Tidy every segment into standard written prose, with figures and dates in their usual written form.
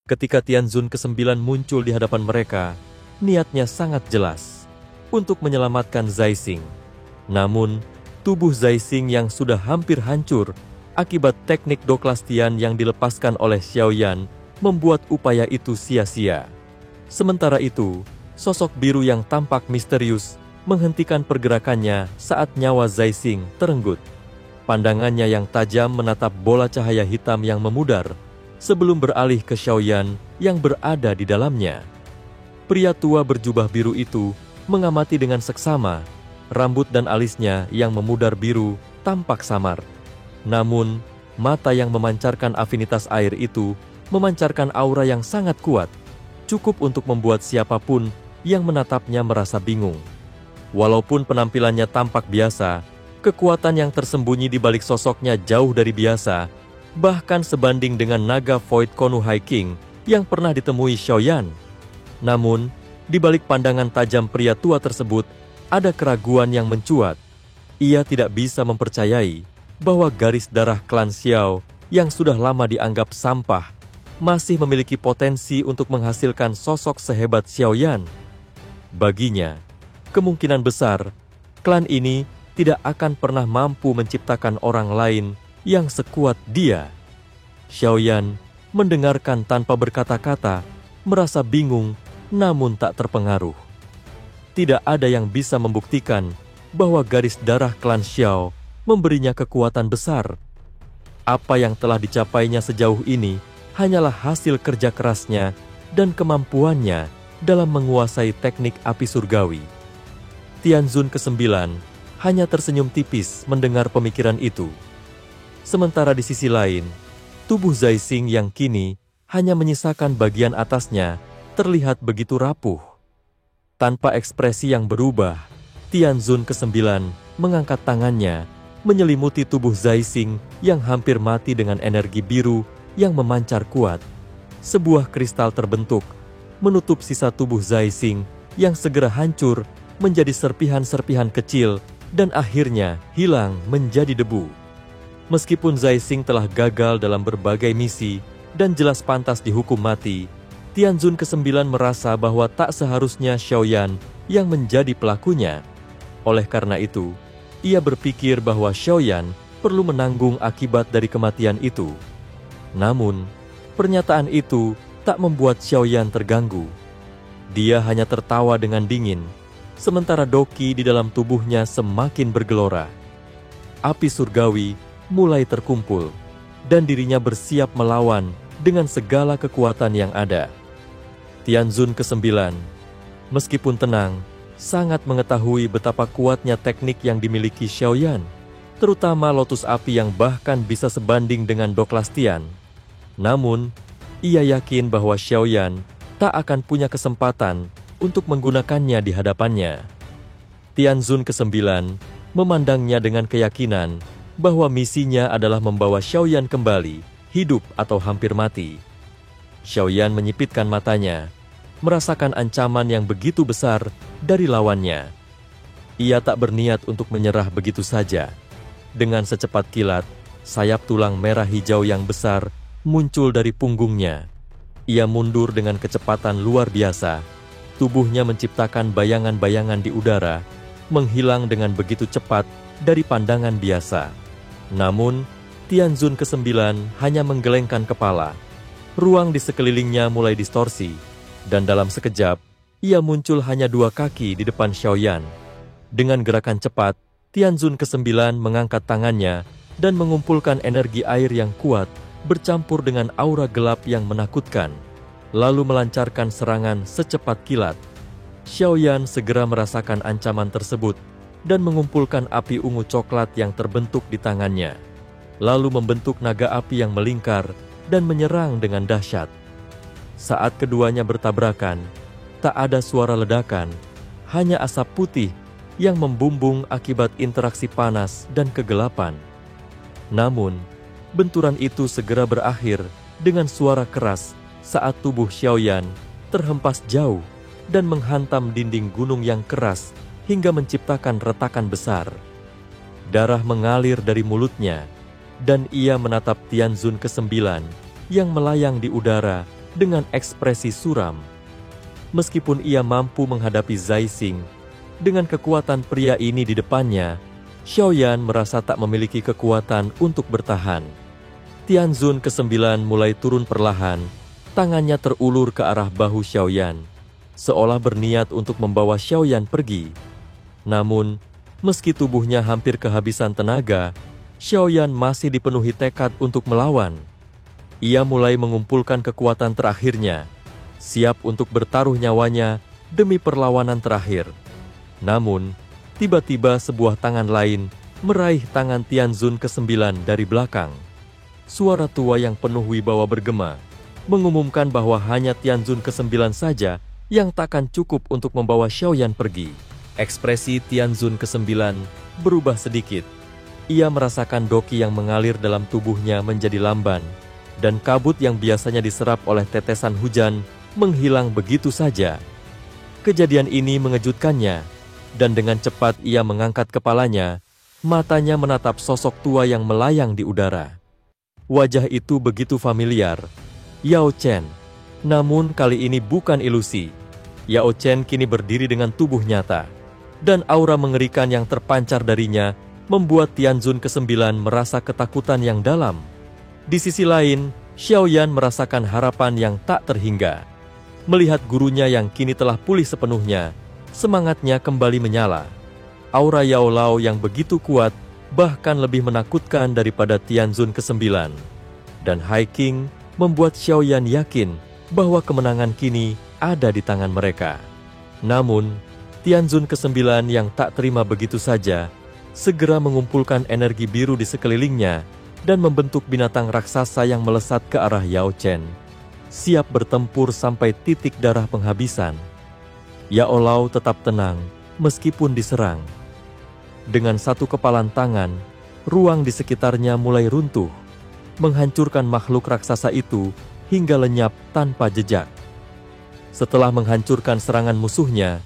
Ketika Tianzun ke-9 muncul di hadapan mereka, niatnya sangat jelas untuk menyelamatkan Zaising. Namun, tubuh Zaising yang sudah hampir hancur akibat teknik Doklastian yang dilepaskan oleh Xiaoyan membuat upaya itu sia-sia. Sementara itu, sosok biru yang tampak misterius menghentikan pergerakannya saat nyawa Zaising terenggut. Pandangannya yang tajam menatap bola cahaya hitam yang memudar sebelum beralih ke Xiaoyan yang berada di dalamnya. Pria tua berjubah biru itu mengamati dengan seksama. Rambut dan alisnya yang memudar biru tampak samar. Namun, mata yang memancarkan afinitas air itu memancarkan aura yang sangat kuat, cukup untuk membuat siapapun yang menatapnya merasa bingung. Walaupun penampilannya tampak biasa, kekuatan yang tersembunyi di balik sosoknya jauh dari biasa, bahkan sebanding dengan naga Void Konuhai King yang pernah ditemui Xiaoyan. Namun, di balik pandangan tajam pria tua tersebut, ada keraguan yang mencuat. Ia tidak bisa mempercayai bahwa garis darah klan Xiao yang sudah lama dianggap sampah masih memiliki potensi untuk menghasilkan sosok sehebat Xiaoyan. Baginya, kemungkinan besar klan ini tidak akan pernah mampu menciptakan orang lain yang sekuat dia. Xiaoyan mendengarkan tanpa berkata-kata, merasa bingung namun tak terpengaruh. Tidak ada yang bisa membuktikan bahwa garis darah klan Xiao memberinya kekuatan besar. Apa yang telah dicapainya sejauh ini hanyalah hasil kerja kerasnya dan kemampuannya dalam menguasai teknik api surgawi. Tianzun ke-9 hanya tersenyum tipis mendengar pemikiran itu. Sementara di sisi lain, tubuh Zaising yang kini hanya menyisakan bagian atasnya terlihat begitu rapuh. Tanpa ekspresi yang berubah, Tianzun ke-9 mengangkat tangannya, menyelimuti tubuh Zaising yang hampir mati dengan energi biru yang memancar kuat. Sebuah kristal terbentuk, menutup sisa tubuh Zaising yang segera hancur menjadi serpihan-serpihan kecil dan akhirnya hilang menjadi debu. Meskipun Zaising telah gagal dalam berbagai misi dan jelas pantas dihukum mati, Tianzun ke-9 merasa bahwa tak seharusnya Xiaoyan yang menjadi pelakunya. Oleh karena itu, ia berpikir bahwa Xiaoyan perlu menanggung akibat dari kematian itu. Namun, pernyataan itu tak membuat Xiaoyan terganggu. Dia hanya tertawa dengan dingin, sementara doki di dalam tubuhnya semakin bergelora. Api surgawi mulai terkumpul, dan dirinya bersiap melawan dengan segala kekuatan yang ada. Tianzun ke-9, meskipun tenang, sangat mengetahui betapa kuatnya teknik yang dimiliki Xiaoyan, terutama lotus api yang bahkan bisa sebanding dengan Doklastian. Namun, ia yakin bahwa Xiaoyan tak akan punya kesempatan untuk menggunakannya di hadapannya. Tianzun ke-9 memandangnya dengan keyakinan bahwa misinya adalah membawa Xiaoyan kembali, hidup atau hampir mati. Xiaoyan menyipitkan matanya, merasakan ancaman yang begitu besar dari lawannya. Ia tak berniat untuk menyerah begitu saja. Dengan secepat kilat, sayap tulang merah hijau yang besar muncul dari punggungnya. Ia mundur dengan kecepatan luar biasa. Tubuhnya menciptakan bayangan-bayangan di udara, menghilang dengan begitu cepat dari pandangan biasa. Namun, Tianzun ke-9 hanya menggelengkan kepala. Ruang di sekelilingnya mulai distorsi, dan dalam sekejap, ia muncul hanya 2 kaki di depan Xiaoyan. Dengan gerakan cepat, Tianzun ke-9 mengangkat tangannya dan mengumpulkan energi air yang kuat bercampur dengan aura gelap yang menakutkan, lalu melancarkan serangan secepat kilat. Xiaoyan segera merasakan ancaman tersebut dan mengumpulkan api ungu coklat yang terbentuk di tangannya, lalu membentuk naga api yang melingkar dan menyerang dengan dahsyat. Saat keduanya bertabrakan, tak ada suara ledakan, hanya asap putih yang membumbung akibat interaksi panas dan kegelapan. Namun, benturan itu segera berakhir dengan suara keras saat tubuh Xiaoyan terhempas jauh dan menghantam dinding gunung yang keras hingga menciptakan retakan besar. Darah mengalir dari mulutnya, dan ia menatap Tianzun ke-9 yang melayang di udara dengan ekspresi suram. Meskipun ia mampu menghadapi Zai Xing, dengan kekuatan pria ini di depannya, Xiaoyan merasa tak memiliki kekuatan untuk bertahan. Tianzun ke-9 mulai turun perlahan, tangannya terulur ke arah bahu Xiaoyan, seolah berniat untuk membawa Xiaoyan pergi. Namun, meski tubuhnya hampir kehabisan tenaga, Xiaoyan masih dipenuhi tekad untuk melawan. Ia mulai mengumpulkan kekuatan terakhirnya, siap untuk bertaruh nyawanya demi perlawanan terakhir. Namun, tiba-tiba sebuah tangan lain meraih tangan Tianzun ke-9 dari belakang. Suara tua yang penuh wibawa bergema, mengumumkan bahwa hanya Tianzun ke-9 saja yang takkan cukup untuk membawa Xiaoyan pergi. Ekspresi Tianzun ke-9 berubah sedikit. Ia merasakan doqi yang mengalir dalam tubuhnya menjadi lamban, dan kabut yang biasanya diserap oleh tetesan hujan menghilang begitu saja. Kejadian ini mengejutkannya, dan dengan cepat ia mengangkat kepalanya, matanya menatap sosok tua yang melayang di udara. Wajah itu begitu familiar, Yao Chen. Namun kali ini bukan ilusi. Yao Chen kini berdiri dengan tubuh nyata, dan aura mengerikan yang terpancar darinya membuat Tianzun ke-9 merasa ketakutan yang dalam. Di sisi lain, Xiaoyan merasakan harapan yang tak terhingga. Melihat gurunya yang kini telah pulih sepenuhnya, semangatnya kembali menyala. Aura Yao Lao yang begitu kuat bahkan lebih menakutkan daripada Tianzun ke-9. Dan Hai King membuat Xiaoyan yakin bahwa kemenangan kini ada di tangan mereka. Namun, Tianzun ke-9 yang tak terima begitu saja, segera mengumpulkan energi biru di sekelilingnya dan membentuk binatang raksasa yang melesat ke arah Yao Chen, siap bertempur sampai titik darah penghabisan. Yao Lao tetap tenang meskipun diserang. Dengan satu kepalan tangan, ruang di sekitarnya mulai runtuh, menghancurkan makhluk raksasa itu hingga lenyap tanpa jejak. Setelah menghancurkan serangan musuhnya,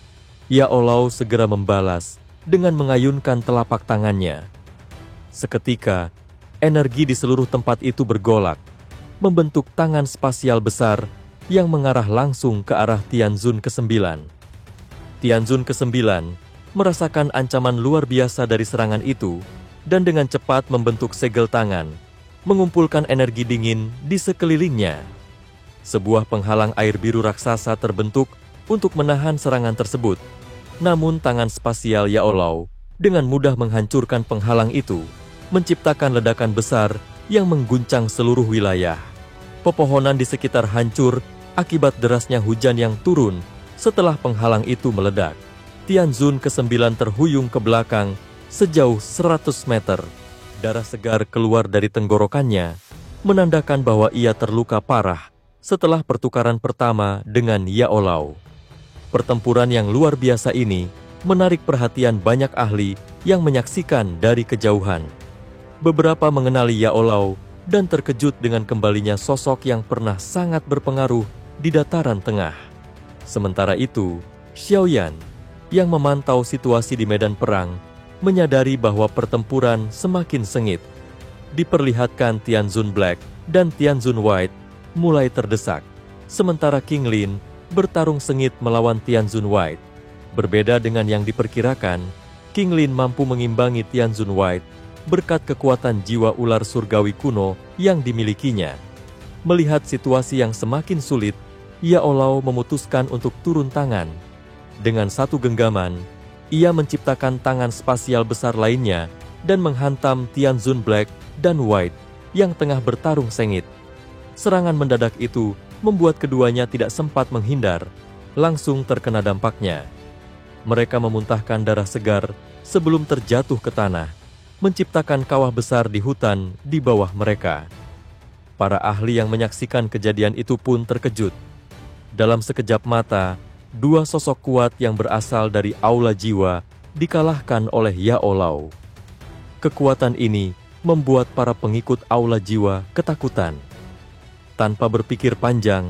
Yao Lao segera membalas dengan mengayunkan telapak tangannya. Seketika, energi di seluruh tempat itu bergolak, membentuk tangan spasial besar yang mengarah langsung ke arah Tianzun ke-9. Tianzun ke-9 merasakan ancaman luar biasa dari serangan itu, dan dengan cepat membentuk segel tangan, mengumpulkan energi dingin di sekelilingnya. Sebuah penghalang air biru raksasa terbentuk untuk menahan serangan tersebut. Namun tangan spasial Yao Lao dengan mudah menghancurkan penghalang itu, menciptakan ledakan besar yang mengguncang seluruh wilayah. Pepohonan di sekitar hancur akibat derasnya hujan yang turun setelah penghalang itu meledak. Tianzun ke-9 terhuyung ke belakang sejauh 100 meter. Darah segar keluar dari tenggorokannya, menandakan bahwa ia terluka parah setelah pertukaran pertama dengan Yao Lao. Pertempuran yang luar biasa ini menarik perhatian banyak ahli yang menyaksikan dari kejauhan. Beberapa mengenali Yao Lao dan terkejut dengan kembalinya sosok yang pernah sangat berpengaruh di dataran tengah. Sementara itu, Xiaoyan yang memantau situasi di medan perang menyadari bahwa pertempuran semakin sengit. Diperlihatkan Tianzun Black dan Tianzun White mulai terdesak, sementara King Lin bertarung sengit melawan Tianzun White. Berbeda dengan yang diperkirakan, King Lin mampu mengimbangi Tianzun White berkat kekuatan jiwa ular surgawi kuno yang dimilikinya. Melihat situasi yang semakin sulit, Yao Lao memutuskan untuk turun tangan. Dengan satu genggaman, ia menciptakan tangan spasial besar lainnya dan menghantam Tianzun Black dan White yang tengah bertarung sengit. Serangan mendadak itu membuat keduanya tidak sempat menghindar, langsung terkena dampaknya. Mereka memuntahkan darah segar sebelum terjatuh ke tanah, menciptakan kawah besar di hutan di bawah mereka. Para ahli yang menyaksikan kejadian itu pun terkejut. Dalam sekejap mata, dua sosok kuat yang berasal dari aula jiwa dikalahkan oleh Yao Lao. Kekuatan ini membuat para pengikut aula jiwa ketakutan. Tanpa berpikir panjang,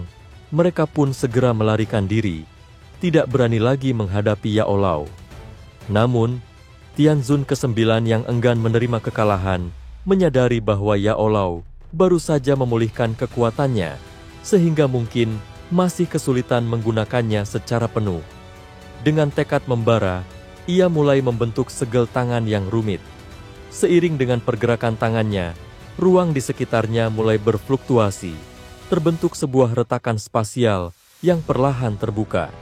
mereka pun segera melarikan diri, tidak berani lagi menghadapi Yao Lao. Namun, Tianzun ke-9 yang enggan menerima kekalahan, menyadari bahwa Yao Lao baru saja memulihkan kekuatannya. sehingga mungkin masih kesulitan menggunakannya secara penuh. Dengan tekad membara, ia mulai membentuk segel tangan yang rumit. Seiring dengan pergerakan tangannya, ruang di sekitarnya mulai berfluktuasi. Terbentuk sebuah retakan spasial yang perlahan terbuka.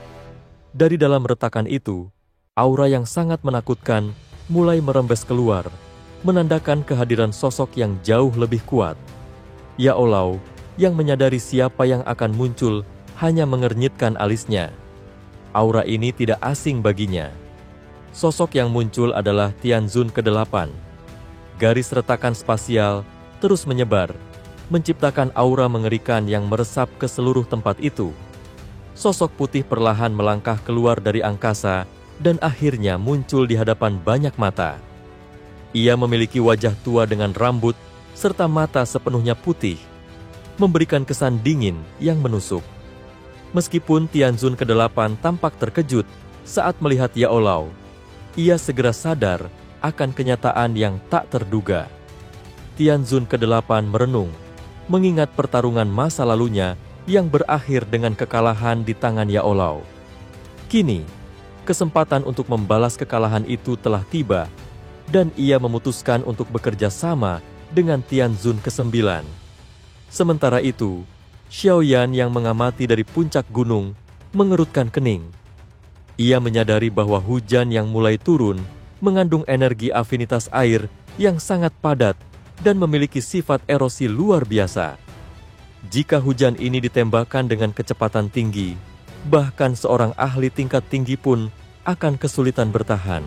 Dari dalam retakan itu, aura yang sangat menakutkan mulai merembes keluar, menandakan kehadiran sosok yang jauh lebih kuat. Yaolau, yang menyadari siapa yang akan muncul, hanya mengernyitkan alisnya. Aura ini tidak asing baginya. Sosok yang muncul adalah Tianzun ke-8. Garis retakan spasial terus menyebar, menciptakan aura mengerikan yang meresap ke seluruh tempat itu. Sosok putih perlahan melangkah keluar dari angkasa dan akhirnya muncul di hadapan banyak mata. Ia memiliki wajah tua dengan rambut serta mata sepenuhnya putih, memberikan kesan dingin yang menusuk. Meskipun Tianzun ke-8 tampak terkejut saat melihat Yaolau, ia segera sadar akan kenyataan yang tak terduga. Tianzun ke-8 merenung, mengingat pertarungan masa lalunya yang berakhir dengan kekalahan di tangan Yaolau. Kini, kesempatan untuk membalas kekalahan itu telah tiba, dan ia memutuskan untuk bekerja sama dengan Tianzun ke-9. Sementara itu, Xiaoyan yang mengamati dari puncak gunung mengerutkan kening. Ia menyadari bahwa hujan yang mulai turun mengandung energi afinitas air yang sangat padat dan memiliki sifat erosi luar biasa. Jika hujan ini ditembakkan dengan kecepatan tinggi, bahkan seorang ahli tingkat tinggi pun akan kesulitan bertahan.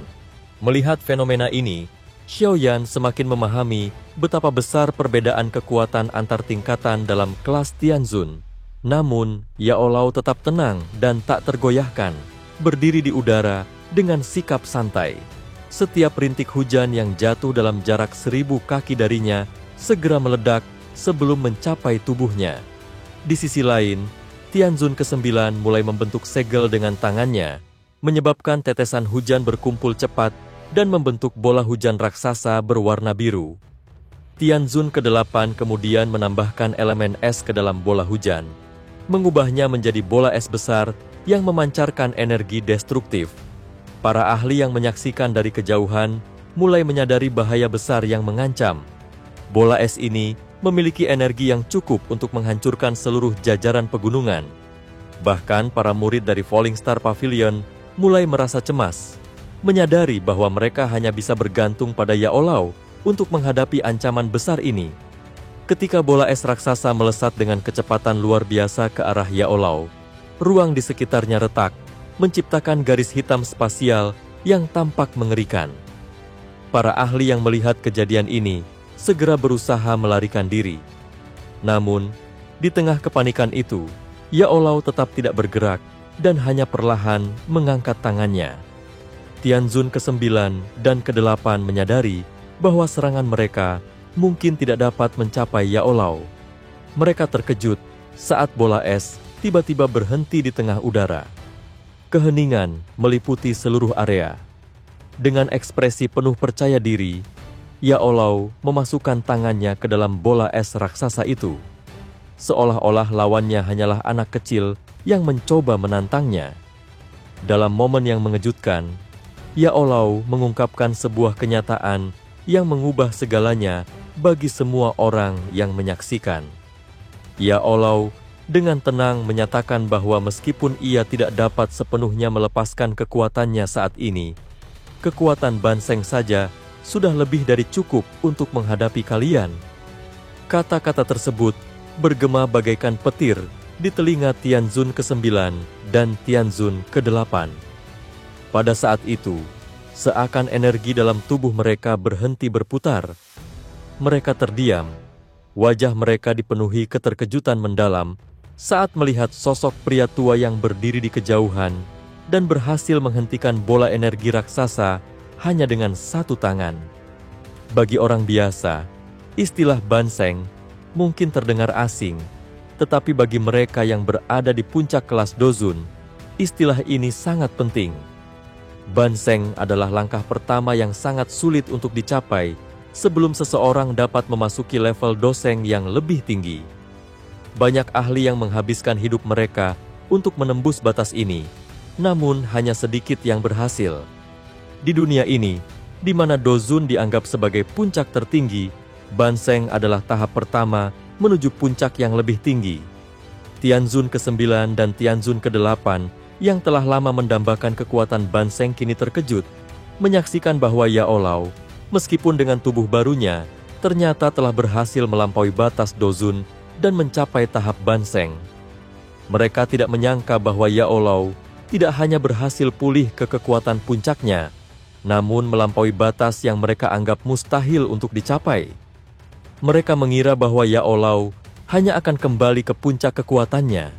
Melihat fenomena ini, Xiaoyan semakin memahami betapa besar perbedaan kekuatan antar tingkatan dalam kelas Tianzun. Namun, Yaolau tetap tenang dan tak tergoyahkan, berdiri di udara dengan sikap santai. Setiap rintik hujan yang jatuh dalam jarak 1000 kaki darinya segera meledak sebelum mencapai tubuhnya. Di sisi lain, Tianzun ke-9 mulai membentuk segel dengan tangannya, menyebabkan tetesan hujan berkumpul cepat dan membentuk bola hujan raksasa berwarna biru. Tianzun ke-8 kemudian menambahkan elemen es ke dalam bola hujan, mengubahnya menjadi bola es besar yang memancarkan energi destruktif. Para ahli yang menyaksikan dari kejauhan mulai menyadari bahaya besar yang mengancam. Bola es ini memiliki energi yang cukup untuk menghancurkan seluruh jajaran pegunungan. Bahkan para murid dari Falling Star Pavilion mulai merasa cemas, menyadari bahwa mereka hanya bisa bergantung pada Yaolau untuk menghadapi ancaman besar ini. Ketika bola es raksasa melesat dengan kecepatan luar biasa ke arah Yaolau, ruang di sekitarnya retak, menciptakan garis hitam spasial yang tampak mengerikan. Para ahli yang melihat kejadian ini segera berusaha melarikan diri. Namun, di tengah kepanikan itu, Yaolau tetap tidak bergerak dan hanya perlahan mengangkat tangannya. Tianzun ke-9 dan ke-8 menyadari bahwa serangan mereka mungkin tidak dapat mencapai Yaolau. Mereka terkejut saat bola es tiba-tiba berhenti di tengah udara. Keheningan meliputi seluruh area. Dengan ekspresi penuh percaya diri, Yaolau memasukkan tangannya ke dalam bola es raksasa itu, seolah-olah lawannya hanyalah anak kecil yang mencoba menantangnya. Dalam momen yang mengejutkan, Yaolau mengungkapkan sebuah kenyataan yang mengubah segalanya bagi semua orang yang menyaksikan. Yaolau dengan tenang menyatakan bahwa meskipun ia tidak dapat sepenuhnya melepaskan kekuatannya saat ini, kekuatan Banseng saja sudah lebih dari cukup untuk menghadapi kalian. Kata-kata tersebut bergema bagaikan petir di telinga Tianzun ke-9 dan Tianzun ke-8. Pada saat itu, seakan energi dalam tubuh mereka berhenti berputar. Mereka terdiam, wajah mereka dipenuhi keterkejutan mendalam saat melihat sosok pria tua yang berdiri di kejauhan dan berhasil menghentikan bola energi raksasa hanya dengan satu tangan. Bagi orang biasa, istilah Banseng mungkin terdengar asing, tetapi bagi mereka yang berada di puncak kelas Dozun, istilah ini sangat penting. Banseng adalah langkah pertama yang sangat sulit untuk dicapai sebelum seseorang dapat memasuki level Doseng yang lebih tinggi. Banyak ahli yang menghabiskan hidup mereka untuk menembus batas ini, namun hanya sedikit yang berhasil. Di dunia ini, di mana Dozun dianggap sebagai puncak tertinggi, Banseng adalah tahap pertama menuju puncak yang lebih tinggi. Tianzun ke-9 dan Tianzun ke-8 yang telah lama mendambakan kekuatan Banseng kini terkejut, menyaksikan bahwa Yao Lao, meskipun dengan tubuh barunya, ternyata telah berhasil melampaui batas Dozun dan mencapai tahap Banseng. Mereka tidak menyangka bahwa Yao Lao tidak hanya berhasil pulih ke kekuatan puncaknya, namun melampaui batas yang mereka anggap mustahil untuk dicapai. Mereka mengira bahwa Yao Lao hanya akan kembali ke puncak kekuatannya.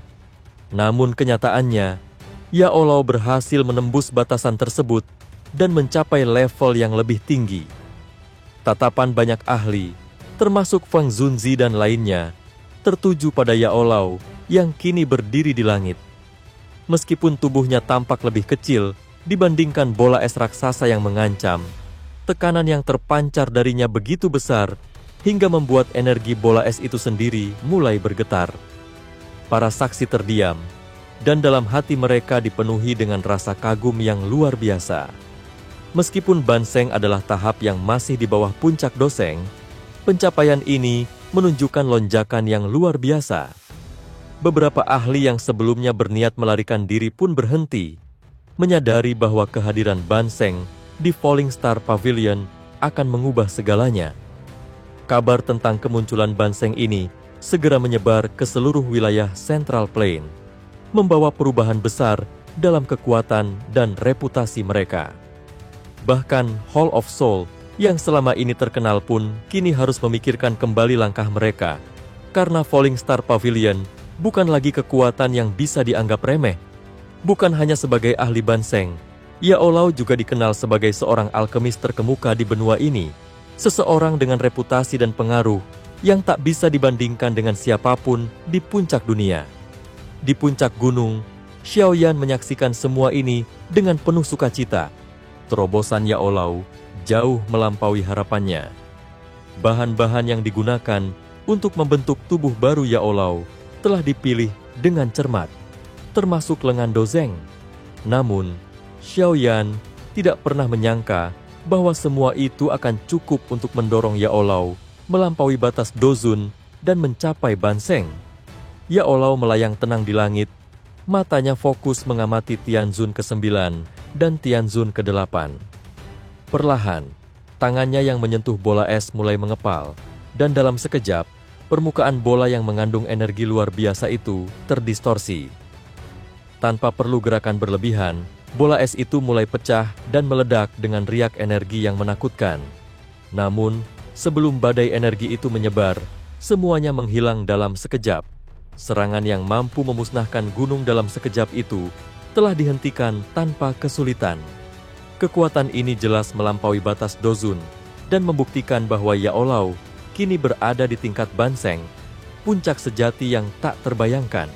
Namun kenyataannya, Yao Lao berhasil menembus batasan tersebut dan mencapai level yang lebih tinggi. Tatapan banyak ahli, termasuk Feng Zunzi dan lainnya, tertuju pada Yao Lao yang kini berdiri di langit. Meskipun tubuhnya tampak lebih kecil dibandingkan bola es raksasa yang mengancam, tekanan yang terpancar darinya begitu besar hingga membuat energi bola es itu sendiri mulai bergetar. Para saksi terdiam, dan dalam hati mereka dipenuhi dengan rasa kagum yang luar biasa. Meskipun Banseng adalah tahap yang masih di bawah puncak Doseng, pencapaian ini menunjukkan lonjakan yang luar biasa. Beberapa ahli yang sebelumnya berniat melarikan diri pun berhenti, menyadari bahwa kehadiran Banseng di Falling Star Pavilion akan mengubah segalanya. Kabar tentang kemunculan Banseng ini segera menyebar ke seluruh wilayah Central Plain, membawa perubahan besar dalam kekuatan dan reputasi mereka. Bahkan Hall of Soul yang selama ini terkenal pun kini harus memikirkan kembali langkah mereka, karena Falling Star Pavilion bukan lagi kekuatan yang bisa dianggap remeh. Bukan hanya sebagai ahli Banseng, Yao Lao juga dikenal sebagai seorang alkemis terkemuka di benua ini, seseorang dengan reputasi dan pengaruh yang tak bisa dibandingkan dengan siapapun di puncak dunia. Di puncak gunung, Xiaoyan menyaksikan semua ini dengan penuh sukacita. Terobosan Yao Lao jauh melampaui harapannya. Bahan-bahan yang digunakan untuk membentuk tubuh baru Yao Lao telah dipilih dengan cermat, termasuk lengan Dozeng. Namun, Xiaoyan tidak pernah menyangka bahwa semua itu akan cukup untuk mendorong Yao Lao melampaui batas Dozun dan mencapai Banseng. Yao Lao melayang tenang di langit, matanya fokus mengamati Tianzun ke-9 dan Tianzun ke-8. Perlahan, tangannya yang menyentuh bola es mulai mengepal, dan dalam sekejap, permukaan bola yang mengandung energi luar biasa itu terdistorsi. Tanpa perlu gerakan berlebihan, bola es itu mulai pecah dan meledak dengan riak energi yang menakutkan. Namun, sebelum badai energi itu menyebar, semuanya menghilang dalam sekejap. Serangan yang mampu memusnahkan gunung dalam sekejap itu telah dihentikan tanpa kesulitan. Kekuatan ini jelas melampaui batas Dozun dan membuktikan bahwa Yao Lao kini berada di tingkat Banseng, puncak sejati yang tak terbayangkan.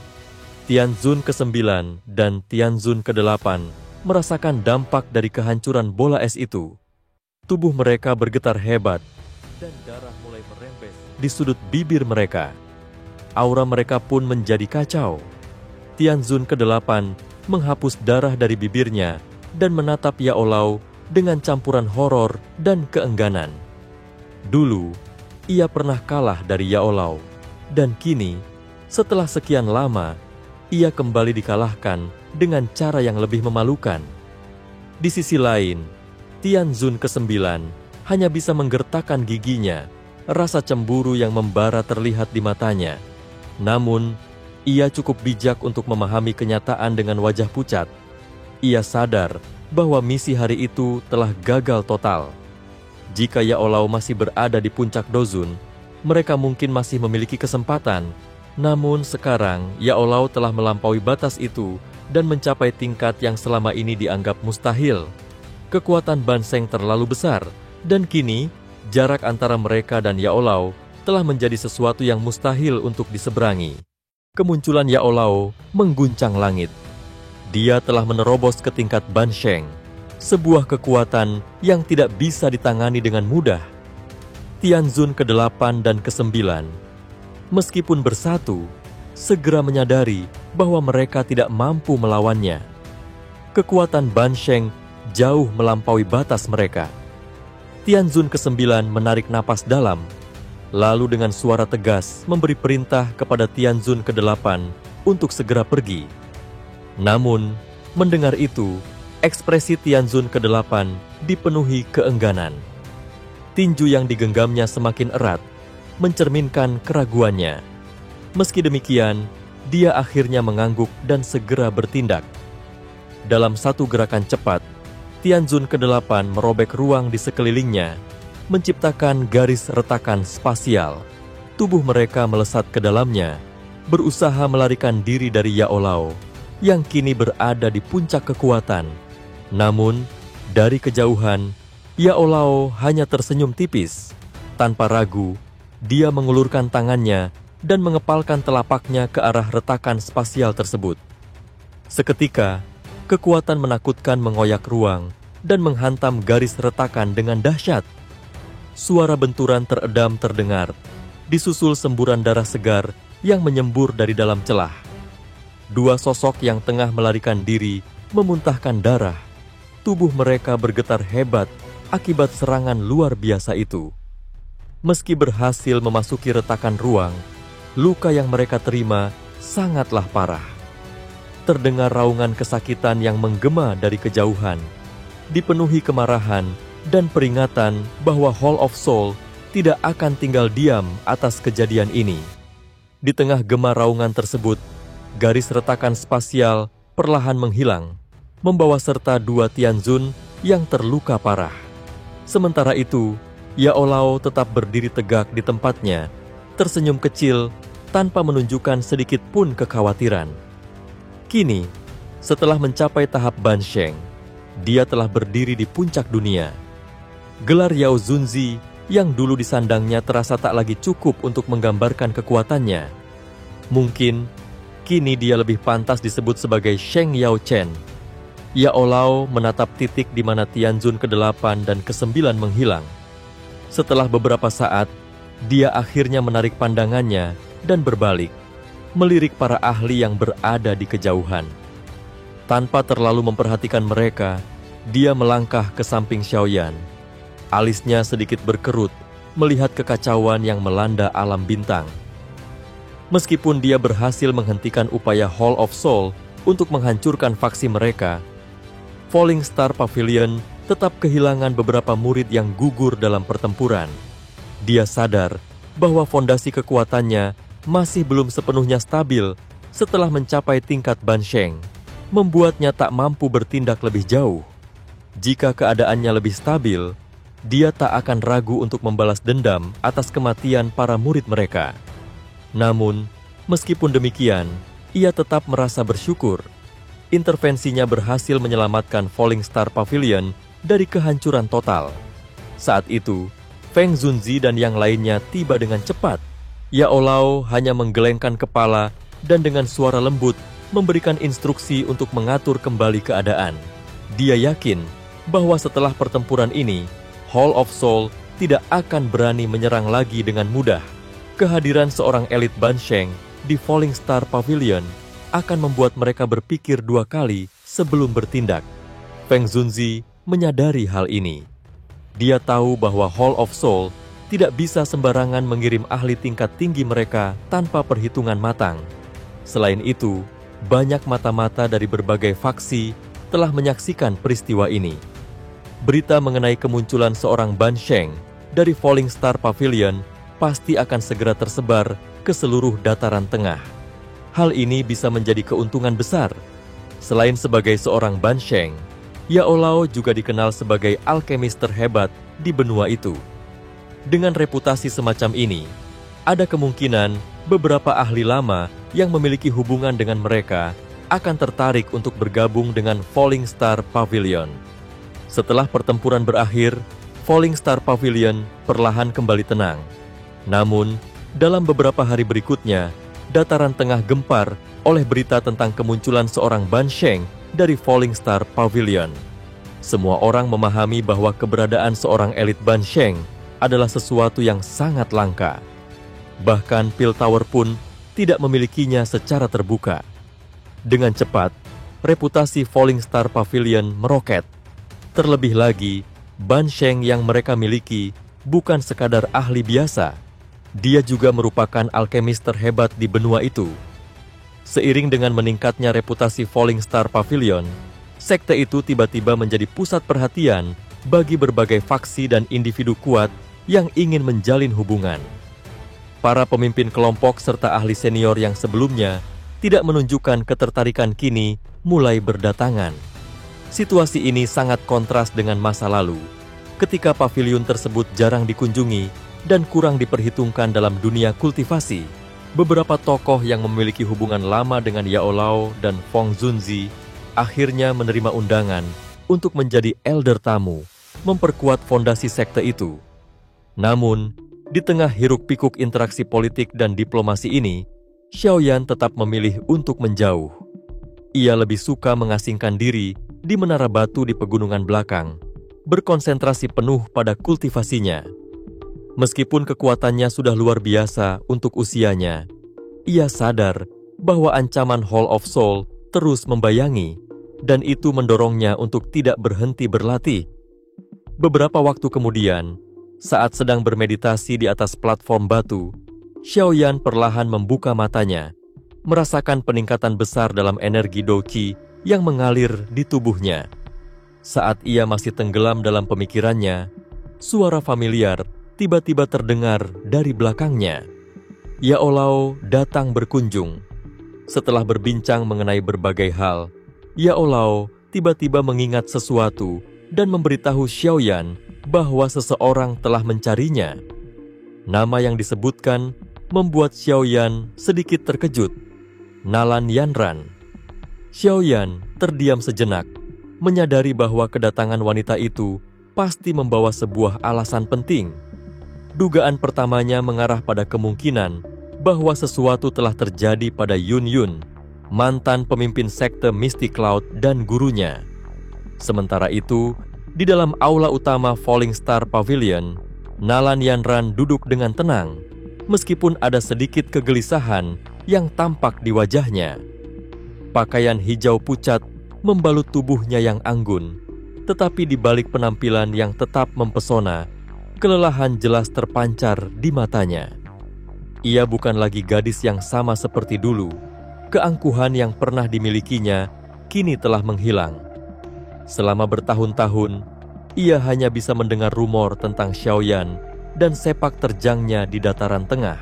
Tianzun ke-9 dan Tianzun ke-8 merasakan dampak dari kehancuran bola es itu. Tubuh mereka bergetar hebat dan darah mulai merembes di sudut bibir mereka. Aura mereka pun menjadi kacau. Tianzun ke-8 menghapus darah dari bibirnya dan menatap Yao Lao dengan campuran horor dan keengganan. Dulu, ia pernah kalah dari Yao Lao, dan kini, setelah sekian lama, ia kembali dikalahkan dengan cara yang lebih memalukan. Di sisi lain, Tianzun ke-9 hanya bisa menggertakkan giginya, rasa cemburu yang membara terlihat di matanya. Namun, ia cukup bijak untuk memahami kenyataan dengan wajah pucat. Ia sadar bahwa misi hari itu telah gagal total. Jika Yao Lao masih berada di puncak Dozun, mereka mungkin masih memiliki kesempatan. Namun sekarang, Yao Lao telah melampaui batas itu dan mencapai tingkat yang selama ini dianggap mustahil. Kekuatan Banseng terlalu besar, dan kini jarak antara mereka dan Yao Lao telah menjadi sesuatu yang mustahil untuk diseberangi. Kemunculan Yao Lao mengguncang langit. Dia telah menerobos ke tingkat Banseng, sebuah kekuatan yang tidak bisa ditangani dengan mudah. Tianzun ke-8 dan ke-9, meskipun bersatu, segera menyadari bahwa mereka tidak mampu melawannya. Kekuatan Ban Sheng jauh melampaui batas mereka. Tianzun ke-9 menarik napas dalam, lalu dengan suara tegas memberi perintah kepada Tianzun ke-8 untuk segera pergi. Namun, mendengar itu, ekspresi Tianzun ke-8 dipenuhi keengganan. Tinju yang digenggamnya semakin erat, mencerminkan keraguannya. Meski demikian, dia akhirnya mengangguk dan segera bertindak. Dalam satu gerakan cepat, Tianzun ke-8 merobek ruang di sekelilingnya, menciptakan garis retakan spasial. Tubuh mereka melesat ke dalamnya, berusaha melarikan diri dari Yao Lao, yang kini berada di puncak kekuatan. Namun, dari kejauhan, Yao Lao hanya tersenyum tipis. Tanpa ragu, dia mengulurkan tangannya dan mengepalkan telapaknya ke arah retakan spasial tersebut. Seketika, kekuatan menakutkan mengoyak ruang dan menghantam garis retakan dengan dahsyat. Suara benturan teredam terdengar, disusul semburan darah segar yang menyembur dari dalam celah. Dua sosok yang tengah melarikan diri memuntahkan darah. Tubuh mereka bergetar hebat akibat serangan luar biasa itu. Meski berhasil memasuki retakan ruang, luka yang mereka terima sangatlah parah. Terdengar raungan kesakitan yang menggema dari kejauhan, dipenuhi kemarahan dan peringatan bahwa Hall of Soul tidak akan tinggal diam atas kejadian ini. Di tengah gema raungan tersebut, garis retakan spasial perlahan menghilang, membawa serta dua Tianzun yang terluka parah. Sementara itu, Yao Lao tetap berdiri tegak di tempatnya, tersenyum kecil tanpa menunjukkan sedikit pun kekhawatiran. Kini, setelah mencapai tahap Ban Sheng, dia telah berdiri di puncak dunia. Gelar Yao Zunzi yang dulu disandangnya terasa tak lagi cukup untuk menggambarkan kekuatannya. Mungkin, kini dia lebih pantas disebut sebagai Sheng Yao Chen. Yao Lao menatap titik di mana Tianzun ke-8 dan ke-9 menghilang. Setelah beberapa saat, dia akhirnya menarik pandangannya dan berbalik, melirik para ahli yang berada di kejauhan. Tanpa terlalu memperhatikan mereka, dia melangkah ke samping Xiaoyan. Alisnya sedikit berkerut melihat kekacauan yang melanda alam bintang. Meskipun dia berhasil menghentikan upaya Hall of Soul untuk menghancurkan faksi mereka, Falling Star Pavilion tetap kehilangan beberapa murid yang gugur dalam pertempuran. Dia sadar bahwa fondasi kekuatannya masih belum sepenuhnya stabil setelah mencapai tingkat Ban Sheng, membuatnya tak mampu bertindak lebih jauh. Jika keadaannya lebih stabil, dia tak akan ragu untuk membalas dendam atas kematian para murid mereka. Namun, meskipun demikian, ia tetap merasa bersyukur. Intervensinya berhasil menyelamatkan Falling Star Pavilion dari kehancuran total. Saat itu, Feng Zunzi dan yang lainnya tiba dengan cepat. Yao Lao hanya menggelengkan kepala dan dengan suara lembut memberikan instruksi untuk mengatur kembali keadaan. Dia yakin bahwa setelah pertempuran ini, Hall of Soul tidak akan berani menyerang lagi dengan mudah. Kehadiran seorang elit Ban Sheng di Falling Star Pavilion akan membuat mereka berpikir dua kali sebelum bertindak. Feng Zunzi menyadari hal ini. Dia tahu bahwa Hall of Soul tidak bisa sembarangan mengirim ahli tingkat tinggi mereka tanpa perhitungan matang. Selain itu, banyak mata-mata dari berbagai faksi telah menyaksikan peristiwa ini. Berita mengenai kemunculan seorang Ban Sheng dari Falling Star Pavilion pasti akan segera tersebar ke seluruh dataran tengah. Hal ini bisa menjadi keuntungan besar. Selain sebagai seorang Ban Sheng, Yao Lao juga dikenal sebagai alkemis terhebat di benua itu. Dengan reputasi semacam ini, ada kemungkinan beberapa ahli lama yang memiliki hubungan dengan mereka akan tertarik untuk bergabung dengan Falling Star Pavilion. Setelah pertempuran berakhir, Falling Star Pavilion perlahan kembali tenang. Namun, dalam beberapa hari berikutnya, dataran tengah gempar oleh berita tentang kemunculan seorang Ban Sheng dari Falling Star Pavilion. Semua orang memahami bahwa keberadaan seorang elit Ban Sheng adalah sesuatu yang sangat langka. Bahkan Pil Tower pun tidak memilikinya secara terbuka. Dengan cepat, reputasi Falling Star Pavilion meroket. Terlebih lagi, Ban Sheng yang mereka miliki bukan sekadar ahli biasa. Dia juga merupakan alkemis terhebat di benua itu. Seiring dengan meningkatnya reputasi Falling Star Pavilion, sekte itu tiba-tiba menjadi pusat perhatian bagi berbagai faksi dan individu kuat yang ingin menjalin hubungan. Para pemimpin kelompok serta ahli senior yang sebelumnya tidak menunjukkan ketertarikan kini mulai berdatangan. Situasi ini sangat kontras dengan masa lalu, ketika pavilion tersebut jarang dikunjungi dan kurang diperhitungkan dalam dunia kultivasi. Beberapa tokoh yang memiliki hubungan lama dengan Yao Lao dan Feng Zunzi akhirnya menerima undangan untuk menjadi elder tamu, memperkuat fondasi sekte itu. Namun, di tengah hiruk-pikuk interaksi politik dan diplomasi ini, Xiaoyan tetap memilih untuk menjauh. Ia lebih suka mengasingkan diri di menara batu di pegunungan belakang, berkonsentrasi penuh pada kultivasinya. Meskipun kekuatannya sudah luar biasa untuk usianya, ia sadar bahwa ancaman Hall of Soul terus membayangi, dan itu mendorongnya untuk tidak berhenti berlatih. Beberapa waktu kemudian, saat sedang bermeditasi di atas platform batu, Xiaoyan perlahan membuka matanya, merasakan peningkatan besar dalam energi Douqi yang mengalir di tubuhnya. Saat ia masih tenggelam dalam pemikirannya, suara familiar tiba-tiba terdengar dari belakangnya. Yao Lao datang berkunjung. Setelah berbincang mengenai berbagai hal, Yao Lao tiba-tiba mengingat sesuatu dan memberitahu Xiaoyan bahwa seseorang telah mencarinya. Nama yang disebutkan membuat Xiaoyan sedikit terkejut. Nalan Yanran. Xiaoyan terdiam sejenak, menyadari bahwa kedatangan wanita itu pasti membawa sebuah alasan penting. Dugaan pertamanya mengarah pada kemungkinan bahwa sesuatu telah terjadi pada Yun Yun, mantan pemimpin sekte Misty Cloud dan gurunya. Sementara itu, di dalam aula utama Falling Star Pavilion, Nalan Yanran duduk dengan tenang, meskipun ada sedikit kegelisahan yang tampak di wajahnya. Pakaian hijau pucat membalut tubuhnya yang anggun, tetapi di balik penampilan yang tetap mempesona, kelelahan jelas terpancar di matanya. Ia bukan lagi gadis yang sama seperti dulu. Keangkuhan yang pernah dimilikinya kini telah menghilang. Selama bertahun-tahun, ia hanya bisa mendengar rumor tentang Xiaoyan dan sepak terjangnya di dataran tengah.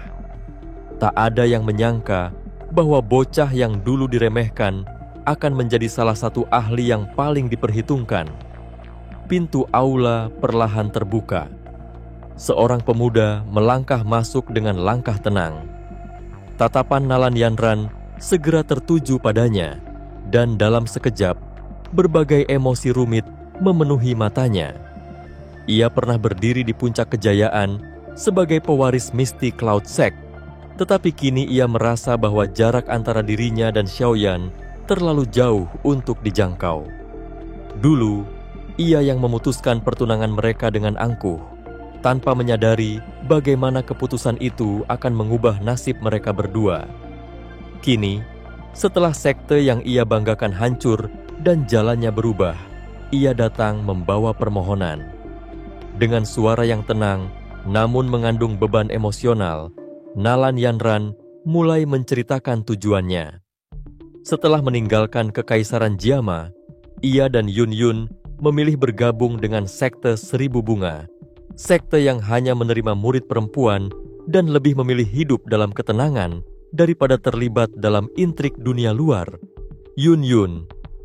Tak ada yang menyangka bahwa bocah yang dulu diremehkan akan menjadi salah satu ahli yang paling diperhitungkan. Pintu aula perlahan terbuka. Seorang pemuda melangkah masuk dengan langkah tenang. Tatapan Nalan Yanran segera tertuju padanya, dan dalam sekejap, berbagai emosi rumit memenuhi matanya. Ia pernah berdiri di puncak kejayaan sebagai pewaris Misty Cloud Sect, tetapi kini ia merasa bahwa jarak antara dirinya dan Xiaoyan terlalu jauh untuk dijangkau. Dulu, ia yang memutuskan pertunangan mereka dengan angkuh, tanpa menyadari bagaimana keputusan itu akan mengubah nasib mereka berdua. Kini, setelah sekte yang ia banggakan hancur dan jalannya berubah, ia datang membawa permohonan. Dengan suara yang tenang, namun mengandung beban emosional, Nalan Yanran mulai menceritakan tujuannya. Setelah meninggalkan Kekaisaran Jiama, ia dan Yun Yun memilih bergabung dengan sekte Seribu Bunga, sekte yang hanya menerima murid perempuan dan lebih memilih hidup dalam ketenangan daripada terlibat dalam intrik dunia luar. Yun Yun,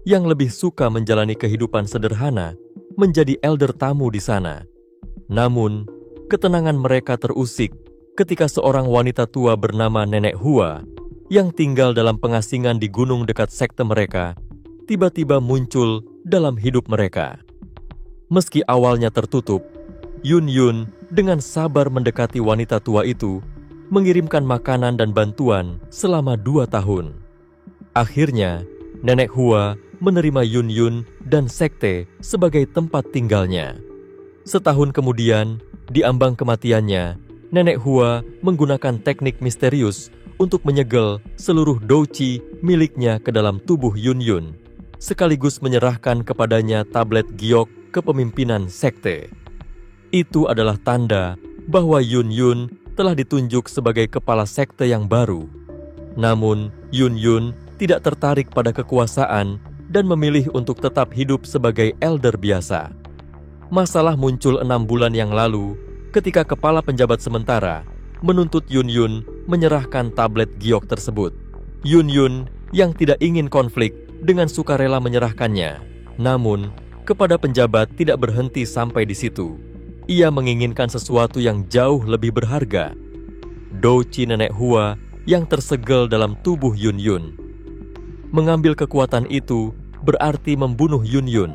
yang lebih suka menjalani kehidupan sederhana, menjadi elder tamu di sana. Namun, ketenangan mereka terusik ketika seorang wanita tua bernama Nenek Hua, yang tinggal dalam pengasingan di gunung dekat sekte mereka, tiba-tiba muncul dalam hidup mereka. Meski awalnya tertutup, Yun Yun dengan sabar mendekati wanita tua itu, mengirimkan makanan dan bantuan selama 2 tahun. Akhirnya, Nenek Hua menerima Yun Yun dan sekte sebagai tempat tinggalnya. Setahun kemudian, di ambang kematiannya, Nenek Hua menggunakan teknik misterius untuk menyegel seluruh douqi miliknya ke dalam tubuh Yun Yun, sekaligus menyerahkan kepadanya tablet giok kepemimpinan sekte. Itu adalah tanda bahwa Yun Yun telah ditunjuk sebagai kepala sekte yang baru. Namun, Yun Yun tidak tertarik pada kekuasaan dan memilih untuk tetap hidup sebagai elder biasa. Masalah muncul 6 bulan yang lalu ketika kepala penjabat sementara menuntut Yun Yun menyerahkan tablet giok tersebut. Yun Yun yang tidak ingin konflik dengan sukarela menyerahkannya. Namun, kepada penjabat tidak berhenti sampai di situ. Ia menginginkan sesuatu yang jauh lebih berharga. Douqi nenek Hua yang tersegel dalam tubuh Yun Yun. Mengambil kekuatan itu berarti membunuh Yun Yun.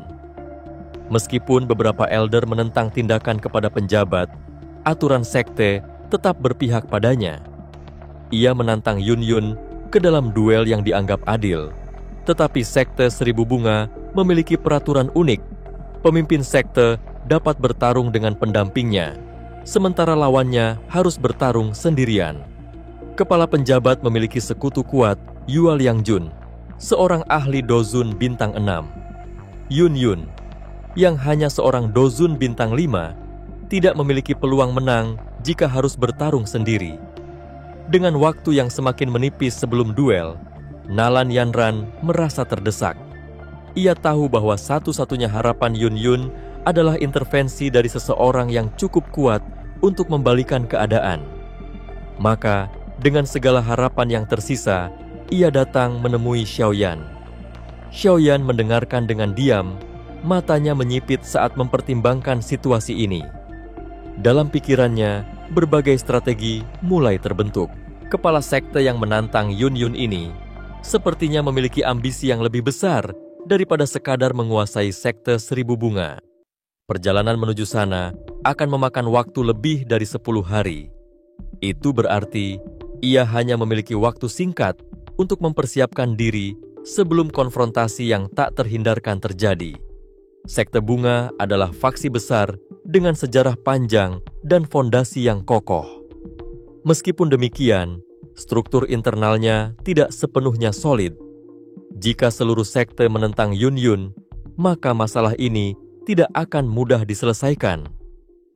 Meskipun beberapa elder menentang tindakan kepada penjabat, aturan sekte tetap berpihak padanya. Ia menantang Yun Yun ke dalam duel yang dianggap adil. Tetapi sekte Seribu Bunga memiliki peraturan unik. Pemimpin sekte dapat bertarung dengan pendampingnya, sementara lawannya harus bertarung sendirian. Kepala penjabat memiliki sekutu kuat, Yua Liangjun, seorang ahli dozun bintang 6. Yun Yun, yang hanya seorang dozun bintang 5, tidak memiliki peluang menang jika harus bertarung sendiri. Dengan waktu yang semakin menipis sebelum duel, Nalan Yanran merasa terdesak. Ia tahu bahwa satu-satunya harapan Yun Yun adalah intervensi dari seseorang yang cukup kuat untuk membalikan keadaan. Maka, dengan segala harapan yang tersisa, ia datang menemui Xiaoyan. Xiaoyan mendengarkan dengan diam, matanya menyipit saat mempertimbangkan situasi ini. Dalam pikirannya, berbagai strategi mulai terbentuk. Kepala sekte yang menantang Yun Yun ini sepertinya memiliki ambisi yang lebih besar daripada sekadar menguasai sekte Seribu Bunga. Perjalanan menuju sana akan memakan waktu lebih dari 10 hari. Itu berarti ia hanya memiliki waktu singkat untuk mempersiapkan diri sebelum konfrontasi yang tak terhindarkan terjadi. Sekte Bunga adalah faksi besar dengan sejarah panjang dan fondasi yang kokoh. Meskipun demikian, struktur internalnya tidak sepenuhnya solid. Jika seluruh sekte menentang Yun Yun, maka masalah ini tidak akan mudah diselesaikan.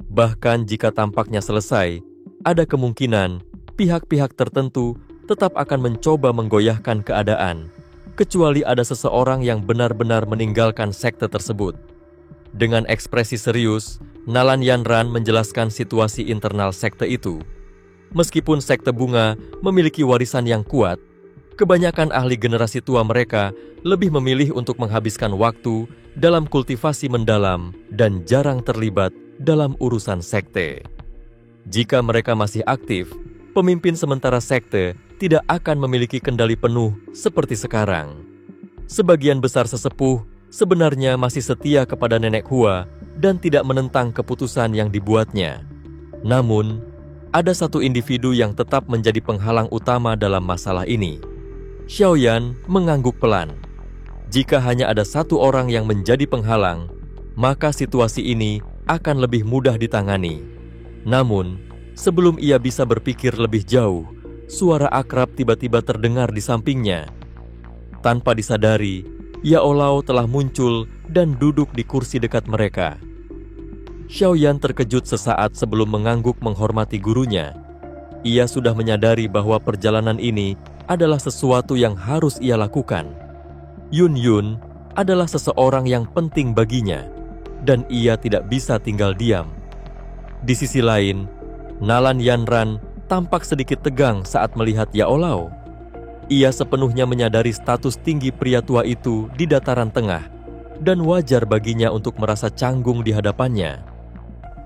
Bahkan jika tampaknya selesai, ada kemungkinan pihak-pihak tertentu tetap akan mencoba menggoyahkan keadaan, kecuali ada seseorang yang benar-benar meninggalkan sekte tersebut. Dengan ekspresi serius, Nalan Yanran menjelaskan situasi internal sekte itu. Meskipun sekte Bunga memiliki warisan yang kuat, kebanyakan ahli generasi tua mereka lebih memilih untuk menghabiskan waktu dalam kultivasi mendalam dan jarang terlibat dalam urusan sekte. Jika mereka masih aktif, pemimpin sementara sekte tidak akan memiliki kendali penuh seperti sekarang. Sebagian besar sesepuh sebenarnya masih setia kepada nenek Hua dan tidak menentang keputusan yang dibuatnya. Namun, ada satu individu yang tetap menjadi penghalang utama dalam masalah ini. Xiaoyan mengangguk pelan. Jika hanya ada satu orang yang menjadi penghalang, maka situasi ini akan lebih mudah ditangani. Namun, sebelum ia bisa berpikir lebih jauh, suara akrab tiba-tiba terdengar di sampingnya. Tanpa disadari, Yao Lao telah muncul dan duduk di kursi dekat mereka. Xiaoyan terkejut sesaat sebelum mengangguk menghormati gurunya. Ia sudah menyadari bahwa perjalanan ini adalah sesuatu yang harus ia lakukan. Yun Yun adalah seseorang yang penting baginya, dan ia tidak bisa tinggal diam. Di sisi lain, Nalan Yanran tampak sedikit tegang saat melihat Yao Lao. Ia sepenuhnya menyadari status tinggi pria tua itu di dataran tengah, dan wajar baginya untuk merasa canggung di hadapannya.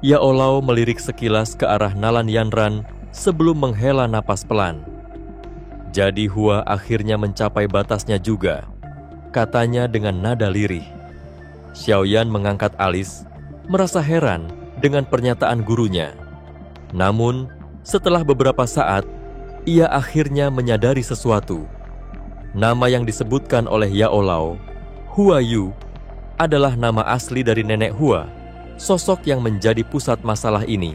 Yao Lao melirik sekilas ke arah Nalan Yanran sebelum menghela napas pelan. Jadi Hua akhirnya mencapai batasnya juga, katanya dengan nada lirih. Xiaoyan mengangkat alis, merasa heran dengan pernyataan gurunya. Namun, setelah beberapa saat, ia akhirnya menyadari sesuatu. Nama yang disebutkan oleh Yao Lao, Hua Yu, adalah nama asli dari nenek Hua, sosok yang menjadi pusat masalah ini.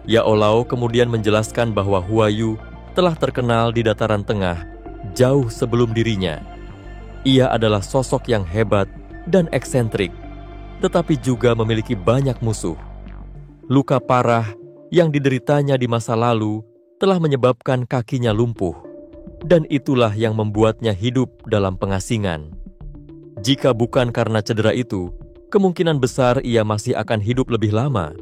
Yao Lao kemudian menjelaskan bahwa Hua Yu telah terkenal di dataran tengah jauh sebelum dirinya. Ia adalah sosok yang hebat dan eksentrik, tetapi juga memiliki banyak musuh. Luka parah yang dideritanya di masa lalu telah menyebabkan kakinya lumpuh, dan itulah yang membuatnya hidup dalam pengasingan. Jika bukan karena cedera itu, kemungkinan besar ia masih akan hidup lebih lama.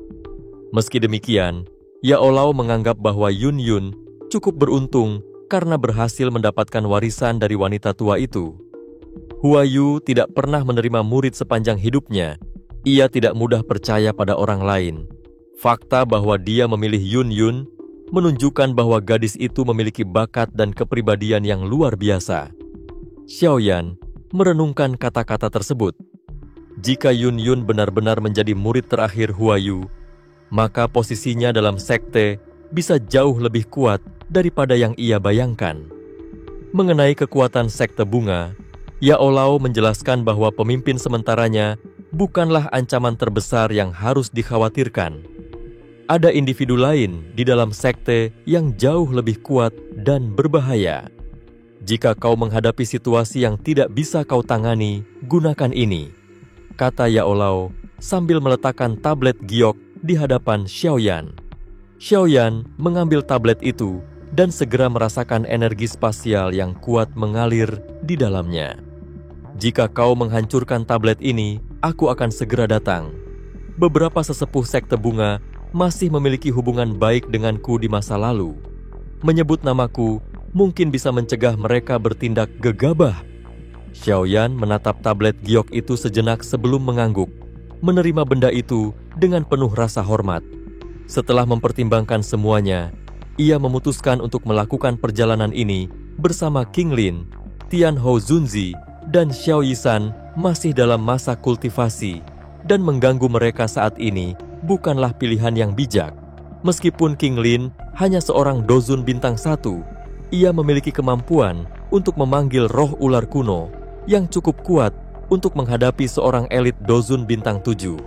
Meski demikian, Yao Lao menganggap bahwa Yun Yun cukup beruntung karena berhasil mendapatkan warisan dari wanita tua itu. Huayu tidak pernah menerima murid sepanjang hidupnya. Ia tidak mudah percaya pada orang lain. Fakta bahwa dia memilih Yun Yun menunjukkan bahwa gadis itu memiliki bakat dan kepribadian yang luar biasa. Xiaoyan merenungkan kata-kata tersebut. Jika Yun Yun benar-benar menjadi murid terakhir Huayu, maka posisinya dalam sekte bisa jauh lebih kuat daripada yang ia bayangkan. Mengenai kekuatan sekte bunga, Yao Lao menjelaskan bahwa pemimpin sementaranya bukanlah ancaman terbesar yang harus dikhawatirkan. Ada individu lain di dalam sekte yang jauh lebih kuat dan berbahaya. Jika kau menghadapi situasi yang tidak bisa kau tangani, gunakan ini, kata Yao Lao sambil meletakkan tablet giok di hadapan Xiaoyan. Xiaoyan mengambil tablet itu dan segera merasakan energi spasial yang kuat mengalir di dalamnya. Jika kau menghancurkan tablet ini, aku akan segera datang. Beberapa sesepuh sekte bunga masih memiliki hubungan baik denganku di masa lalu. Menyebut namaku mungkin bisa mencegah mereka bertindak gegabah. Xiaoyan menatap tablet giok itu sejenak sebelum mengangguk, menerima benda itu dengan penuh rasa hormat. Setelah mempertimbangkan semuanya, ia memutuskan untuk melakukan perjalanan ini bersama King Lin, Tian Hou Zunzi, dan Xiao Yisan masih dalam masa kultivasi, dan mengganggu mereka saat ini bukanlah pilihan yang bijak. Meskipun King Lin hanya seorang dozun bintang 1, ia memiliki kemampuan untuk memanggil roh ular kuno yang cukup kuat untuk menghadapi seorang elit dozun bintang 7.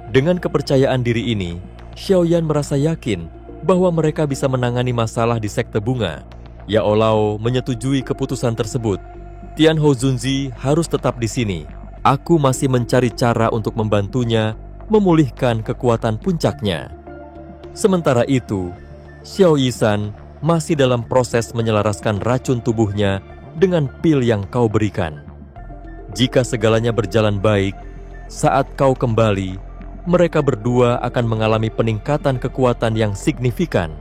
Dengan kepercayaan diri ini, Xiaoyan merasa yakin bahwa mereka bisa menangani masalah di sekte bunga. Yao Lao menyetujui keputusan tersebut. Tian Hou Zunzi harus tetap di sini. Aku masih mencari cara untuk membantunya memulihkan kekuatan puncaknya. Sementara itu, Xiao Yisan masih dalam proses menyelaraskan racun tubuhnya dengan pil yang kau berikan. Jika segalanya berjalan baik, saat kau kembali, mereka berdua akan mengalami peningkatan kekuatan yang signifikan.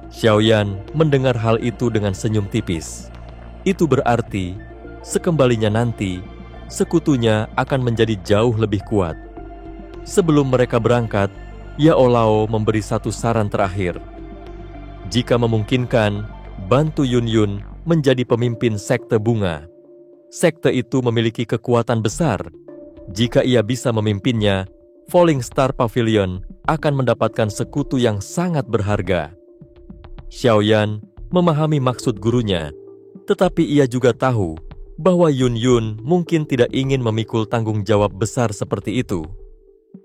Xiaoyan mendengar hal itu dengan senyum tipis. Itu berarti, sekembalinya nanti, sekutunya akan menjadi jauh lebih kuat. Sebelum mereka berangkat, Yao Lao memberi satu saran terakhir. Jika memungkinkan, bantu Yun Yun menjadi pemimpin sekte bunga. Sekte itu memiliki kekuatan besar. Jika ia bisa memimpinnya, Falling Star Pavilion akan mendapatkan sekutu yang sangat berharga. Xiaoyan memahami maksud gurunya, tetapi ia juga tahu bahwa Yun Yun mungkin tidak ingin memikul tanggung jawab besar seperti itu.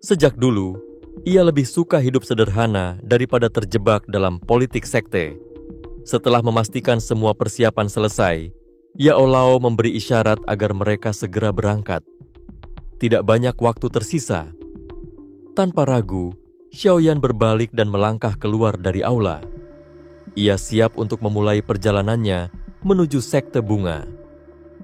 Sejak dulu, ia lebih suka hidup sederhana daripada terjebak dalam politik sekte. Setelah memastikan semua persiapan selesai, Yao Lao memberi isyarat agar mereka segera berangkat. Tidak banyak waktu tersisa. Tanpa ragu, Xiaoyan berbalik dan melangkah keluar dari aula. Ia siap untuk memulai perjalanannya menuju sekte bunga.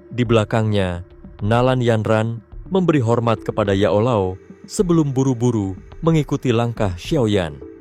Di belakangnya, Nalan Yanran memberi hormat kepada Yao Lao sebelum buru-buru mengikuti langkah Xiaoyan.